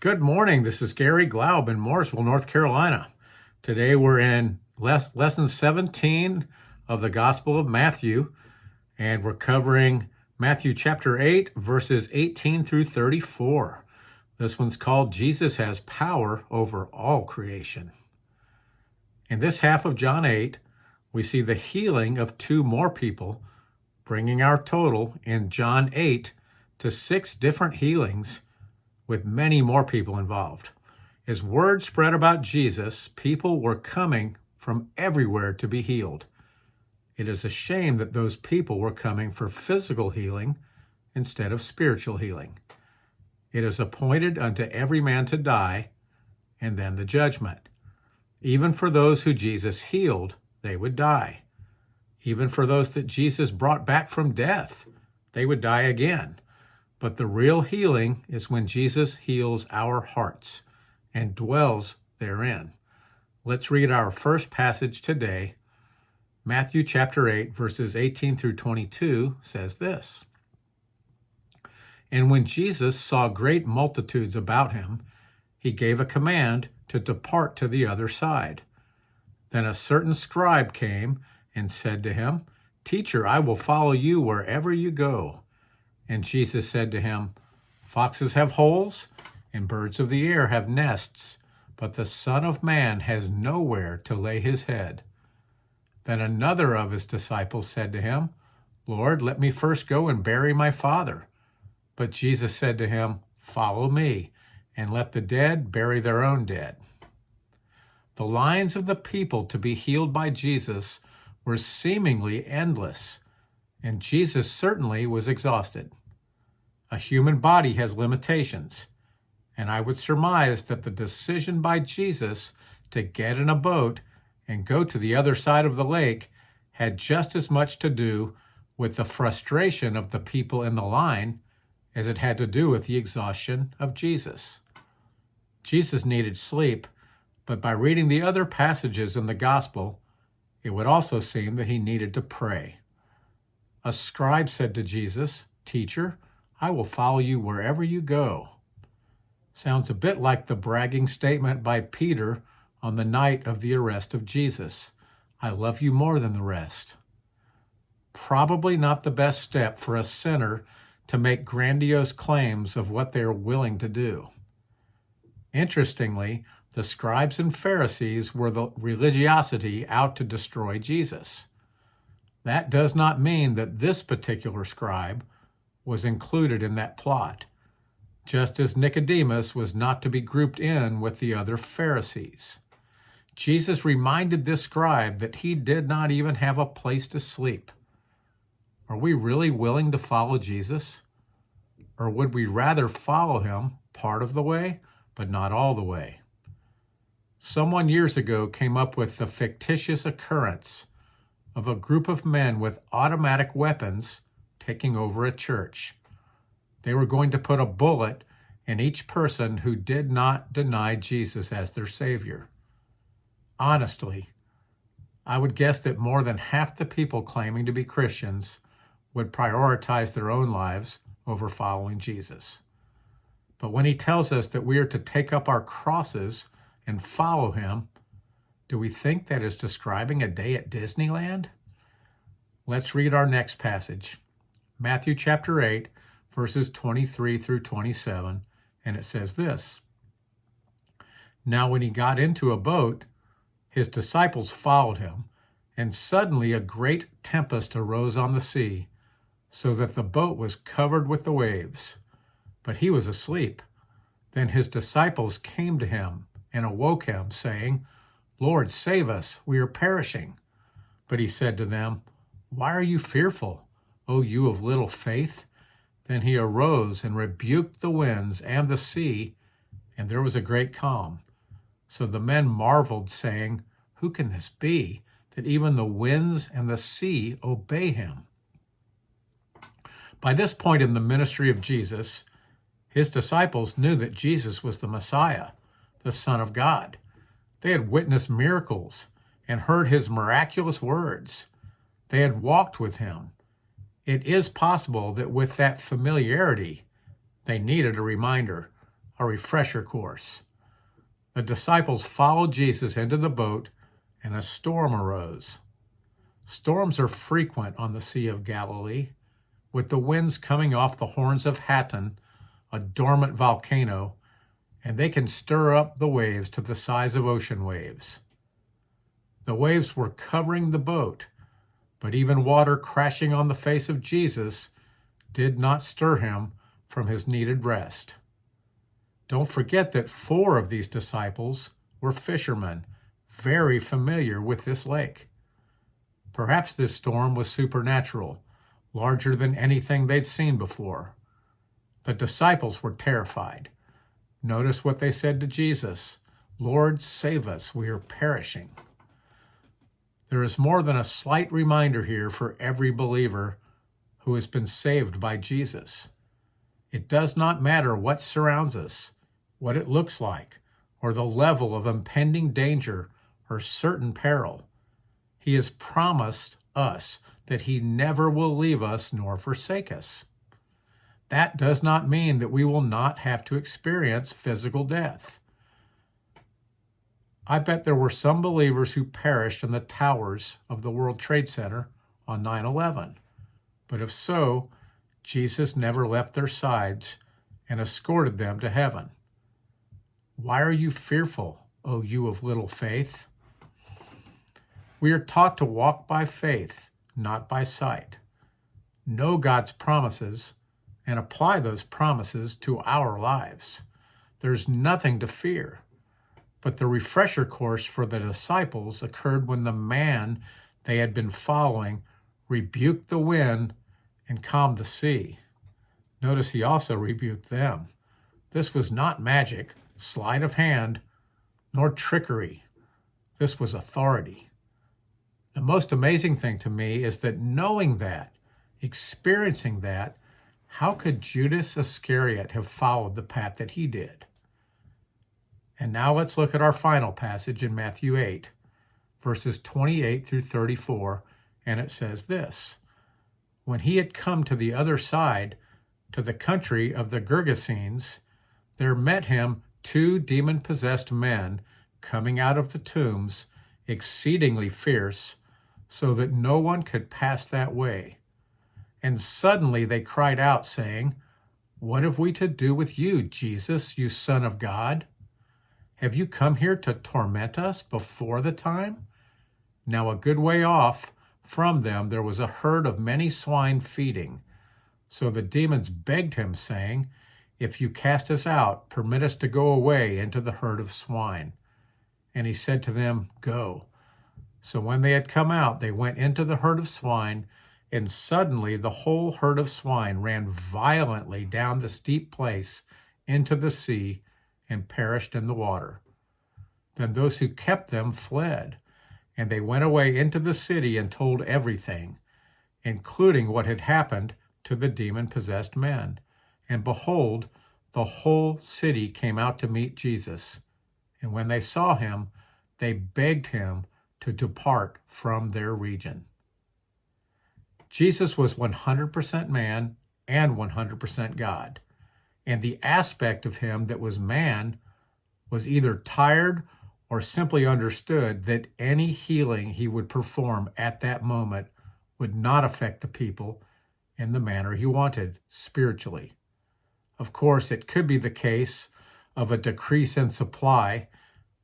Good morning. This is Garry Glaub in Mooresville, North Carolina. Today we're in lesson 17 of the Gospel of Matthew, and we're covering Matthew chapter 8, verses 18 through 34. This one's called Jesus Has Power Over All Creation. In this half of John 8, we see the healing of two more people, bringing our total in John 8 to 6 different healings, with many more people involved. As word spread about Jesus, people were coming from everywhere to be healed. It is a shame that those people were coming for physical healing instead of spiritual healing. It is appointed unto every man to die, and then the judgment. Even for those who Jesus healed, they would die. Even for those that Jesus brought back from death, they would die again. But the real healing is when Jesus heals our hearts and dwells therein. Let's read our first passage today. Matthew chapter 8, verses 18 through 22 says this. And when Jesus saw great multitudes about him, he gave a command to depart to the other side. Then a certain scribe came and said to him, Teacher, I will follow you wherever you go. And Jesus said to him, Foxes have holes, and birds of the air have nests, but the Son of Man has nowhere to lay his head. Then another of his disciples said to him, Lord, let me first go and bury my father. But Jesus said to him, Follow me, and let the dead bury their own dead. The lines of the people to be healed by Jesus were seemingly endless, and Jesus certainly was exhausted. A human body has limitations, and I would surmise that the decision by Jesus to get in a boat and go to the other side of the lake had just as much to do with the frustration of the people in the line as it had to do with the exhaustion of Jesus. Jesus needed sleep, but by reading the other passages in the gospel, it would also seem that he needed to pray. A scribe said to Jesus, Teacher, I will follow you wherever you go. Sounds a bit like the bragging statement by Peter on the night of the arrest of Jesus. I love you more than the rest. Probably not the best step for a sinner to make grandiose claims of what they are willing to do. Interestingly, the scribes and Pharisees were the religiosity out to destroy Jesus. That does not mean that this particular scribe was included in that plot, just as Nicodemus was not to be grouped in with the other Pharisees. Jesus reminded this scribe that he did not even have a place to sleep. Are we really willing to follow Jesus? Or would we rather follow him part of the way, but not all the way? Someone years ago came up with the fictitious occurrence of a group of men with automatic weapons taking over a church. They were going to put a bullet in each person who did not deny Jesus as their Savior. Honestly, I would guess that more than half the people claiming to be Christians would prioritize their own lives over following Jesus. But when he tells us that we are to take up our crosses and follow him, do we think that is describing a day at Disneyland? Let's read our next passage. Matthew chapter 8, verses 23 through 27, and it says this. Now when he got into a boat, his disciples followed him, and suddenly a great tempest arose on the sea, so that the boat was covered with the waves. But he was asleep. Then his disciples came to him and awoke him, saying, Lord, save us, we are perishing. But he said to them, Why are you fearful, O you of little faith? Then he arose and rebuked the winds and the sea, and there was a great calm. So the men marveled, saying, Who can this be, that even the winds and the sea obey him? By this point in the ministry of Jesus, his disciples knew that Jesus was the Messiah, the Son of God. They had witnessed miracles and heard his miraculous words. They had walked with him. It is possible that with that familiarity, they needed a reminder a refresher course. The disciples followed Jesus into the boat, and a storm arose. Storms are frequent on the Sea of Galilee, with the winds coming off the horns of Hattin, a dormant volcano, and they can stir up the waves to the size of ocean waves. The waves were covering the boat, but even water crashing on the face of Jesus did not stir him from his needed rest. Don't forget that 4 of these disciples were fishermen, very familiar with this lake. Perhaps this storm was supernatural, larger than anything they'd seen before. The disciples were terrified. Notice what they said to Jesus, "Lord, save us, we are perishing." There is more than a slight reminder here for every believer who has been saved by Jesus. It does not matter what surrounds us, what it looks like, or the level of impending danger or certain peril. He has promised us that he never will leave us nor forsake us. That does not mean that we will not have to experience physical death. I bet there were some believers who perished in the towers of the World Trade Center on 9/11. But if so, Jesus never left their sides and escorted them to heaven. Why are you fearful, O you of little faith? We are taught to walk by faith, not by sight. Know God's promises and apply those promises to our lives. There's nothing to fear. But the refresher course for the disciples occurred when the man they had been following rebuked the wind and calmed the sea. Notice he also rebuked them. This was not magic, sleight of hand, nor trickery. This was authority. The most amazing thing to me is that knowing that, experiencing that, how could Judas Iscariot have followed the path that he did? And now let's look at our final passage in Matthew 8, verses 28 through 34, and it says this: When he had come to the other side, to the country of the Gergesenes, there met him 2 demon-possessed men coming out of the tombs, exceedingly fierce, so that no one could pass that way. And suddenly they cried out, saying, "What have we to do with you, Jesus, you Son of God? Have you come here to torment us before the time?" Now a good way off from them there was a herd of many swine feeding. So the demons begged him, saying, "If you cast us out, permit us to go away into the herd of swine." And he said to them, "Go." So when they had come out, they went into the herd of swine, and suddenly the whole herd of swine ran violently down the steep place into the sea and perished in the water. Then those who kept them fled, and they went away into the city and told everything, including what had happened to the demon-possessed men. And behold, the whole city came out to meet Jesus. And when they saw him, they begged him to depart from their region. Jesus was 100% man and 100% God. And the aspect of him that was man was either tired or simply understood that any healing he would perform at that moment would not affect the people in the manner he wanted spiritually. Of course, it could be the case of a decrease in supply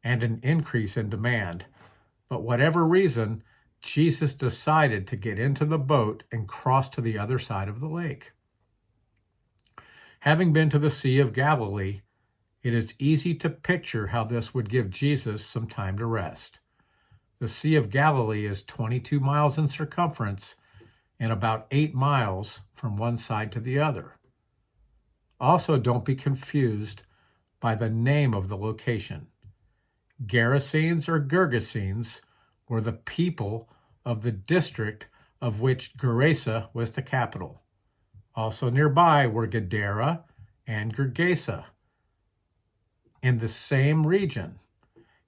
and an increase in demand. But whatever reason, Jesus decided to get into the boat and cross to the other side of the lake. Having been to the Sea of Galilee, it is easy to picture how this would give Jesus some time to rest. The Sea of Galilee is 22 miles in circumference and about 8 miles from one side to the other. Also, don't be confused by the name of the location. Gerasenes or Gergesenes were the people of the district of which Gerasa was the capital. Also nearby were Gadara and Gergesa in the same region.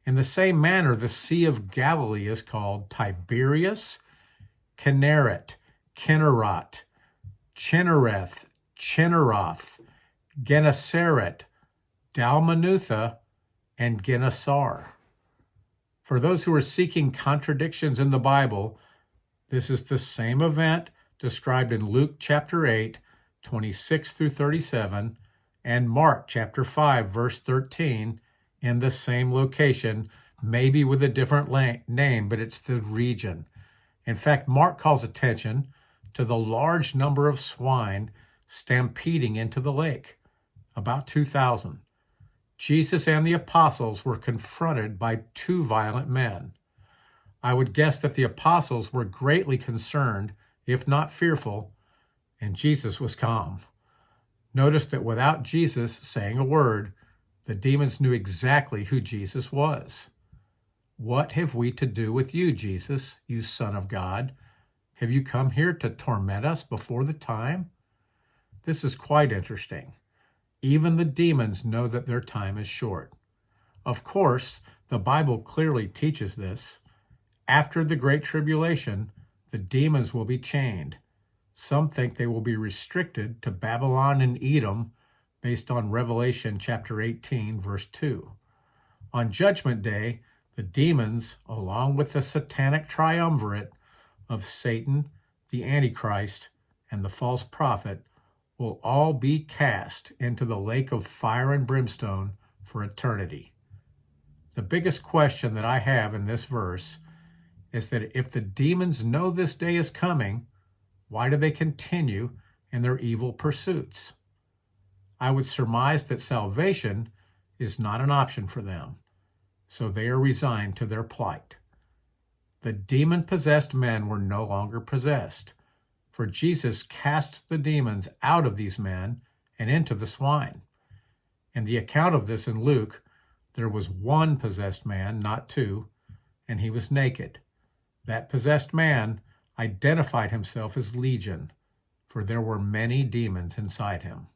In the same manner, the Sea of Galilee is called Tiberias, Kinneret, Kinnerot, Chinnereth, Chinneroth, Gennesaret, Dalmanutha and Gennesaret. For those who are seeking contradictions in the Bible, this is the same event described in Luke chapter 8, 26 through 37, and Mark chapter 5, verse 13, in the same location, maybe with a different name, but it's the region. In fact, Mark calls attention to the large number of swine stampeding into the lake, about 2,000. Jesus and the apostles were confronted by two violent men. I would guess that the apostles were greatly concerned, if not fearful, and Jesus was calm. Notice that without Jesus saying a word, the demons knew exactly who Jesus was. What have we to do with you, Jesus, you Son of God? Have you come here to torment us before the time? This is quite interesting. Even the demons know that their time is short. Of course, the Bible clearly teaches this. After the Great Tribulation, the demons will be chained. Some think they will be restricted to Babylon and Edom based on Revelation chapter 18, verse 2. On Judgment Day, the demons, along with the satanic triumvirate of Satan, the Antichrist, and the false prophet, will all be cast into the lake of fire and brimstone for eternity. The biggest question that I have in this verse is that if the demons know this day is coming, why do they continue in their evil pursuits? I would surmise that salvation is not an option for them, so they are resigned to their plight. The demon-possessed men were no longer possessed, for Jesus cast the demons out of these men and into the swine. In the account of this in Luke, there was one possessed man, not two, and he was naked. That possessed man identified himself as Legion, for there were many demons inside him.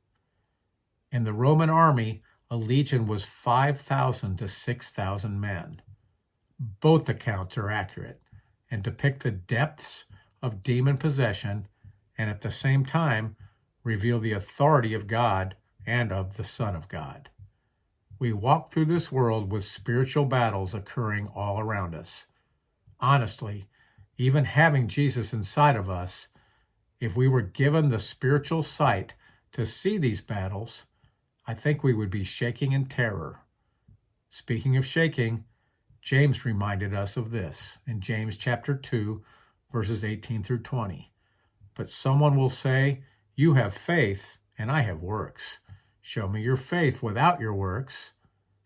In the Roman army, a legion was 5,000 to 6,000 men. Both accounts are accurate and depict the depths of demon possession and at the same time reveal the authority of God and of the Son of God. We walk through this world with spiritual battles occurring all around us. Honestly, even having Jesus inside of us, if we were given the spiritual sight to see these battles, I think we would be shaking in terror. Speaking of shaking, James reminded us of this in James chapter 2, verses 18 through 20. But someone will say, "You have faith, and I have works. Show me your faith without your works,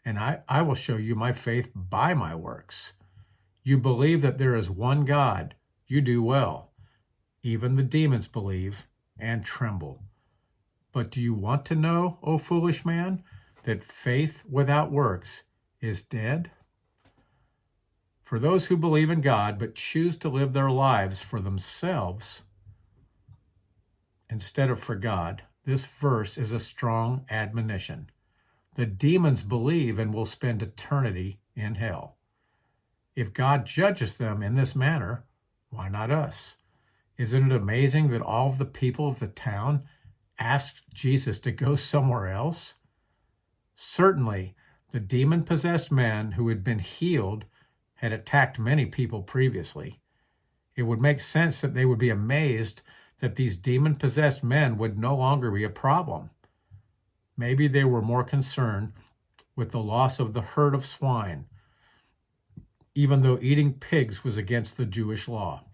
and I will show you my faith by my works. You believe that there is one God. You do well. Even the demons believe and tremble. But do you want to know, O foolish man, that faith without works is dead?" For those who believe in God but choose to live their lives for themselves instead of for God, this verse is a strong admonition. The demons believe and will spend eternity in hell. If God judges them in this manner, why not us? Isn't it amazing that all of the people of the town asked Jesus to go somewhere else? Certainly, the demon-possessed men who had been healed had attacked many people previously. It would make sense that they would be amazed that these demon-possessed men would no longer be a problem. Maybe they were more concerned with the loss of the herd of swine, even though eating pigs was against the Jewish law.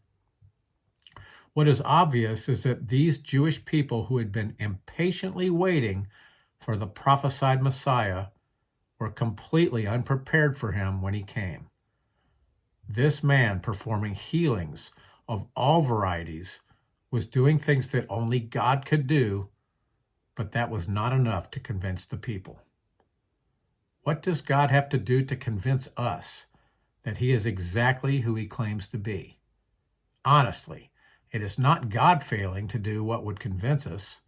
What is obvious is that these Jewish people who had been impatiently waiting for the prophesied Messiah were completely unprepared for him when he came. This man, performing healings of all varieties, was doing things that only God could do, but that was not enough to convince the people. What does God have to do to convince us that he is exactly who he claims to be? Honestly, it is not God failing to do what would convince us.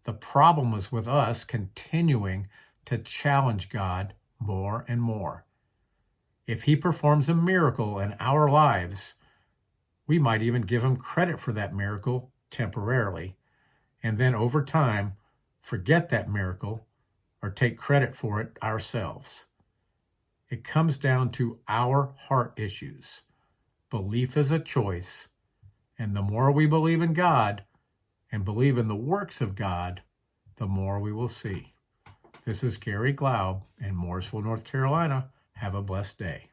The problem is with us continuing to challenge God more and more. If he performs a miracle in our lives, we might even give him credit for that miracle temporarily, and then over time, forget that miracle or take credit for it ourselves. It comes down to our heart issues. Belief is a choice, and the more we believe in God and believe in the works of God, the more we will see. This is Garry Glaub in Mooresville, North Carolina. Have a blessed day.